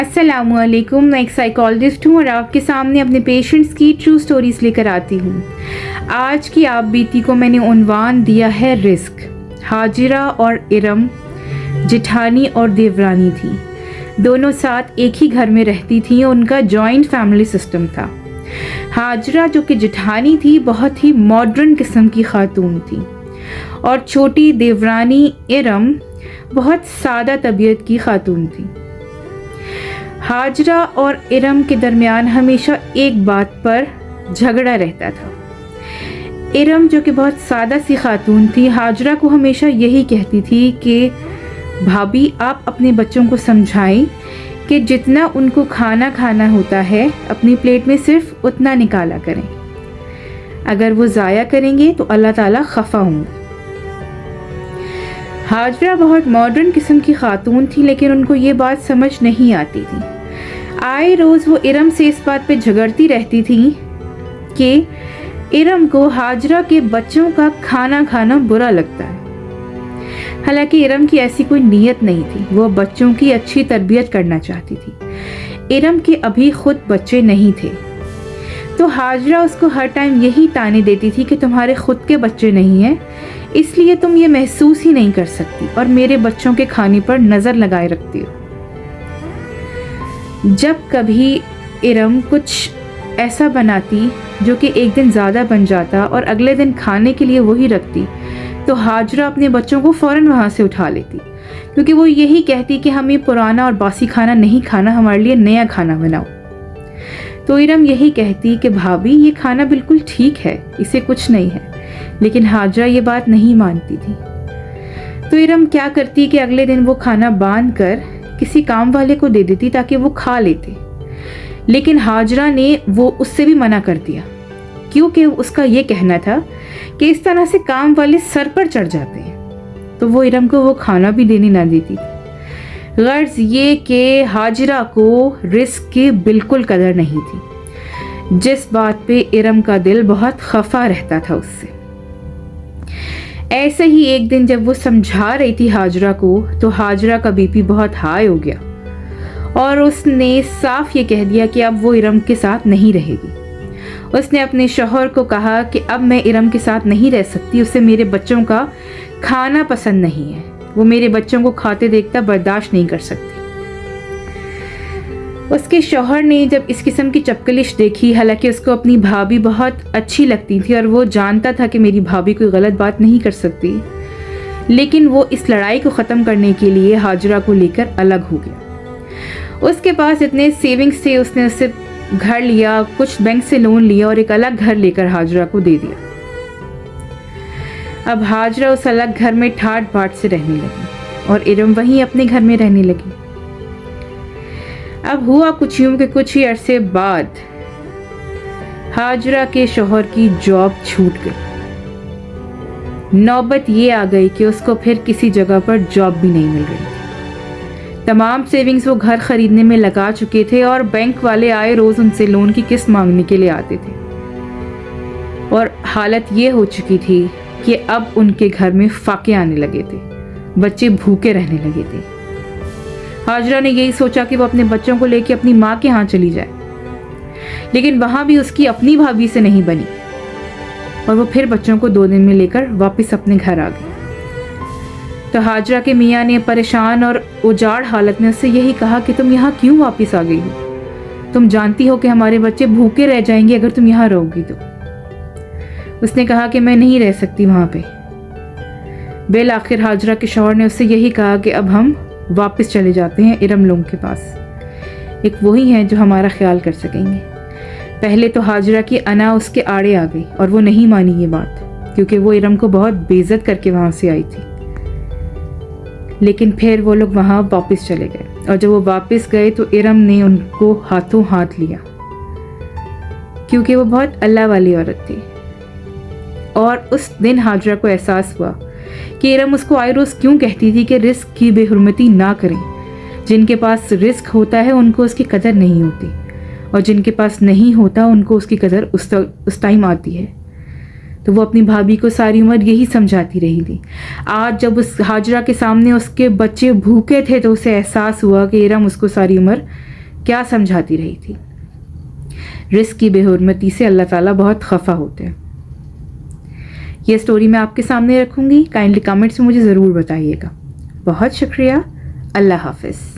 अस्सलामु अलैकुम। मैं एक साइकोलॉजिस्ट हूँ और आपके सामने अपने पेशेंट्स की ट्रू स्टोरीज लेकर आती हूँ। आज की आप बीती को मैंने उन्वान दिया है रिस्क। हाजिरा और इरम जेठानी और देवरानी थी, दोनों साथ एक ही घर में रहती थीं। उनका जॉइंट फैमिली सिस्टम था। हाजिरा जो कि जेठानी थी बहुत ही मॉडर्न किस्म की खातून थी और छोटी देवरानी इरम बहुत सादा तबीयत की खातून थी। हाजिरा और इरम के दरमियान हमेशा एक बात पर झगड़ा रहता था। इरम जो कि बहुत सादा सी खातून थी, हाजिरा को हमेशा यही कहती थी कि भाभी आप अपने बच्चों को समझाएं कि जितना उनको खाना खाना होता है अपनी प्लेट में सिर्फ उतना निकाला करें, अगर वो ज़ाया करेंगे तो अल्लाह ताला खफा होंगे। हाजिरा बहुत मॉडर्न किस्म की खातून थी, लेकिन उनको ये बात समझ नहीं आती थी। आए रोज़ वो इरम से इस बात पे झगड़ती रहती थी कि इरम को हाजिरा के बच्चों का खाना खाना बुरा लगता है। हालांकि इरम की ऐसी कोई नीयत नहीं थी, वो बच्चों की अच्छी तरबियत करना चाहती थी। इरम के अभी खुद बच्चे नहीं थे, तो हाजिरा उसको हर टाइम यही ताने देती थी कि तुम्हारे खुद के बच्चे नहीं हैं, इसलिए तुम ये महसूस ही नहीं कर सकती और मेरे बच्चों के खाने पर नज़र लगाए रखती हो। जब कभी इरम कुछ ऐसा बनाती जो कि एक दिन ज़्यादा बन जाता और अगले दिन खाने के लिए वही रखती, तो हाजिरा अपने बच्चों को फ़ौरन वहाँ से उठा लेती, क्योंकि वो यही कहती कि हमें पुराना और बासी खाना नहीं खाना, हमारे लिए नया खाना बनाओ। तो इरम यही कहती कि भाभी ये खाना बिल्कुल ठीक है, इसे कुछ नहीं है, लेकिन हाजिरा ये बात नहीं मानती थी। तो इरम क्या करती कि अगले दिन वो खाना बांध कर किसी काम वाले को दे देती ताकि वो खा लेते, लेकिन हाजिरा ने वो उससे भी मना कर दिया, क्योंकि उसका ये कहना था कि इस तरह से काम वाले सर पर चढ़ जाते हैं। तो वो इरम को वो खाना भी देने ना देती थी। गर्ज ये कि हाजिरा को रिस्क की बिल्कुल कदर नहीं थी, जिस बात पे इरम का दिल बहुत खफा रहता था उससे। ऐसे ही एक दिन जब वो समझा रही थी हाजिरा को, तो हाजिरा का बीपी बहुत हाई हो गया और उसने साफ ये कह दिया कि अब वो इरम के साथ नहीं रहेगी। उसने अपने शौहर को कहा कि अब मैं इरम के साथ नहीं रह सकती, उसे मेरे बच्चों का खाना पसंद नहीं है, वो मेरे बच्चों को खाते देखता बर्दाश्त नहीं कर सकती। उसके शौहर ने जब इस किस्म की चपकलिश देखी, हालांकि उसको अपनी भाभी बहुत अच्छी लगती थी और वो जानता था कि मेरी भाभी कोई गलत बात नहीं कर सकती, लेकिन वो इस लड़ाई को ख़त्म करने के लिए हाजिरा को लेकर अलग हो गया। उसके पास इतने सेविंग्स थे, उसने उससे घर लिया, कुछ बैंक से लोन लिया और एक अलग घर लेकर हाजिरा को दे दिया। अब हाजिरा उस अलग घर में ठाट बाट से रहने लगी और इरम वहीं अपने घर में रहने लगी। अब हुआ कुछ यूं कि कुछ ही अरसे बाद हाजिरा के शौहर की जॉब छूट गई। नौबत ये आ गई कि उसको फिर किसी जगह पर जॉब भी नहीं मिल रही थी। तमाम सेविंग्स वो घर खरीदने में लगा चुके थे और बैंक वाले आए रोज उनसे लोन की किस्त मांगने के लिए आते थे और हालत ये हो चुकी थी कि अब उनके घर में फाके आने लगे थे, बच्चे भूखे रहने लगे थे। हाजिरा ने यही सोचा कि वो अपने बच्चों को लेकर अपनी माँ के यहाँ चली जाए, लेकिन वहाँ भी उसकी अपनी भाभी से नहीं बनी और वो फिर बच्चों को 2 दिन में लेकर वापस अपने घर आ गई। तो हाजिरा के मियाँ ने परेशान और उजाड़ हालत में उससे यही कहा कि तुम यहाँ क्यों वापस आ गई हो? तुम जानती हो कि हमारे बच्चे भूखे रह जाएंगे अगर तुम यहाँ रहोगी तो। उसने कहा कि मैं नहीं रह सकती वहाँ पे। बिल आखिर हाजिरा के शौहर ने उससे यही कहा कि अब हम वापस चले जाते हैं इरम लोगों के पास, एक वही हैं जो हमारा ख्याल कर सकेंगे। पहले तो हाजिरा की अना उसके आड़े आ गई और वो नहीं मानी ये बात, क्योंकि वो इरम को बहुत बेइज्जत करके वहाँ से आई थी। लेकिन फिर वो लोग वहाँ वापस चले गए और जब वो वापस गए तो इरम ने उनको हाथों हाथ लिया, क्योंकि वो बहुत अल्लाह वाली औरत थी। और उस दिन हाजिरा को एहसास हुआ कि इरम उसको आए रोज़ क्यों कहती थी कि रिस्क की बेहुरमती ना करें। जिनके पास रिस्क होता है उनको उसकी कदर नहीं होती और जिनके पास नहीं होता उनको उसकी कदर उस टाइम आती है। तो वो अपनी भाभी को सारी उम्र यही समझाती रही थी। आज जब उस हाजिरा के सामने उसके बच्चे भूखे थे तो उसे एहसास हुआ कि इरम उसको सारी उम्र کیا سمجھاتی رہی تھی. رزق کی بے حرمتی سے اللہ تعالیٰ بہت خفا ہوتے ہیں. یہ سٹوری میں آپ کے سامنے رکھوں گی. کائنڈلی کمنٹس میں مجھے ضرور بتائیے گا. بہت شکریہ. اللہ حافظ.